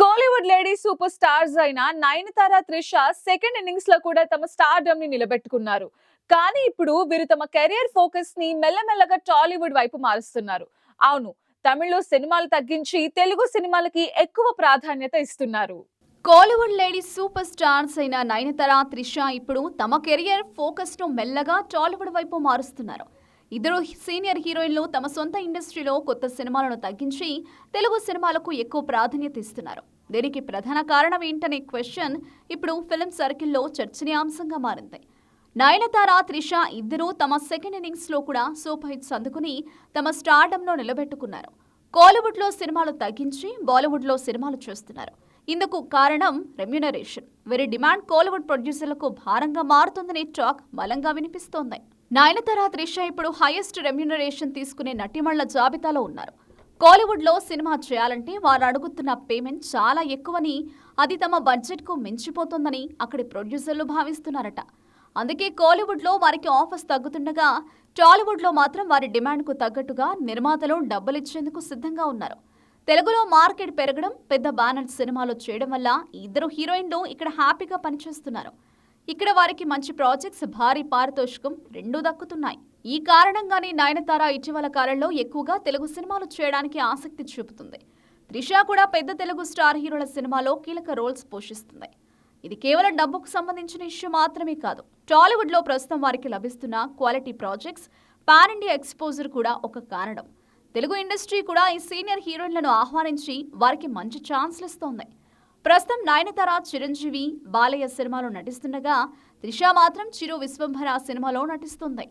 Kollywood lady super stars అయిన Nayanthara, Trisha second innings లో కూడా తమ స్టార్డమ్ ని నిలబెట్టుకున్నారు. కానీ ఇప్పుడు వీరు తమ కెరియర్ ఫోకస్ ని మెల్లమెల్లగా టాలీవుడ్ వైపు మారుస్తున్నారు. అవును, తమిళ్లో సినిమాలు తగ్గించి తెలుగు సినిమాలకి ఎక్కువ ప్రాధాన్యత ఇస్తున్నారు. కోలీవుడ్ లేడీ సూపర్ స్టార్స్ అయిన నయనతార, త్రిష ఇప్పుడు తమ కెరియర్ ఫోకస్ ను మెల్లగా టాలీవుడ్ వైపు మారుస్తున్నారు. ఇద్దరు సీనియర్ హీరోయిన్లు తమ సొంత ఇండస్ట్రీలో కొత్త సినిమాలను తగ్గించి తెలుగు సినిమాలకు ఎక్కువ ప్రాధాన్యత ఇస్తున్నారు. దీనికి ప్రధాన కారణం ఏంటనే క్వశ్చన్ ఇప్పుడు ఫిల్మ్ సర్కిల్లో చర్చనీయాంశంగా మారింది. నయనతార, త్రిష ఇద్దరూ తమ సెకండ్ ఇన్నింగ్స్ లో కూడా సూపర్ హిట్స్ అందుకుని తమ స్టార్డమ్ ను నిలబెట్టుకున్నారు. కోలీవుడ్ లో సినిమాలు తగ్గించి బాలీవుడ్ లో సినిమాలు చేస్తున్నారు. ఇందుకు కారణం రెమ్యునరేషన్. వీరి డిమాండ్ కోలీవుడ్ ప్రొడ్యూసర్లకు భారంగా మారుతుందనే టాక్ బలంగా వినిపిస్తోంది. నయనతార, త్రిష ఇప్పుడు హైయెస్ట్ రెమ్యునరేషన్ తీసుకునే నటిమళ్ల జాబితాలో ఉన్నారు. కోలీవుడ్ లో సినిమా చేయాలంటే వారు అడుగుతున్న పేమెంట్ చాలా ఎక్కువని, అది తమ బడ్జెట్ కు మించిపోతుందని అక్కడి ప్రొడ్యూసర్లు భావిస్తున్నారట. అందుకే కోలీవుడ్ లో వారికి ఆఫర్స్ తగ్గుతుండగా టాలీవుడ్ లో మాత్రం వారి డిమాండ్ కు తగ్గట్టుగా నిర్మాతలు డబ్బులిచ్చేందుకు సిద్ధంగా ఉన్నారు. తెలుగులో మార్కెట్ పెరగడం, పెద్ద బ్యానర్ సినిమాలు చేయడం వల్ల ఇద్దరు హీరోయిన్లు ఇక్కడ హ్యాపీగా పనిచేస్తున్నారు. ఇక్కడ వారికి మంచి ప్రాజెక్ట్స్, భారీ పారితోషికం రెండూ దక్కుతున్నాయి. ఈ కారణంగానే నయనతార ఇటీవల కాలంలో ఎక్కువగా తెలుగు సినిమాలు చేయడానికి ఆసక్తి చూపుతుంది. త్రిష కూడా పెద్ద తెలుగు స్టార్ హీరోల సినిమాలో కీలక రోల్స్ పోషిస్తుంది. ఇది కేవలం డబ్బుకు సంబంధించిన ఇష్యూ మాత్రమే కాదు. టాలీవుడ్ లో ప్రస్తుతం వారికి లభిస్తున్న quality projects, pan India exposure కూడా ఒక కారణం. తెలుగు ఇండస్ట్రీ కూడా ఈ సీనియర్ హీరోయిన్లను ఆహ్వానించి వారికి మంచి ఛాన్స్లు ఇస్తోంది. ప్రస్తుతం నయనతార చిరంజీవి, బాలయ్య సినిమాలో నటిస్తుండగా త్రిష మాత్రం చిరు విశ్వంభర సినిమాలో నటిస్తుంది.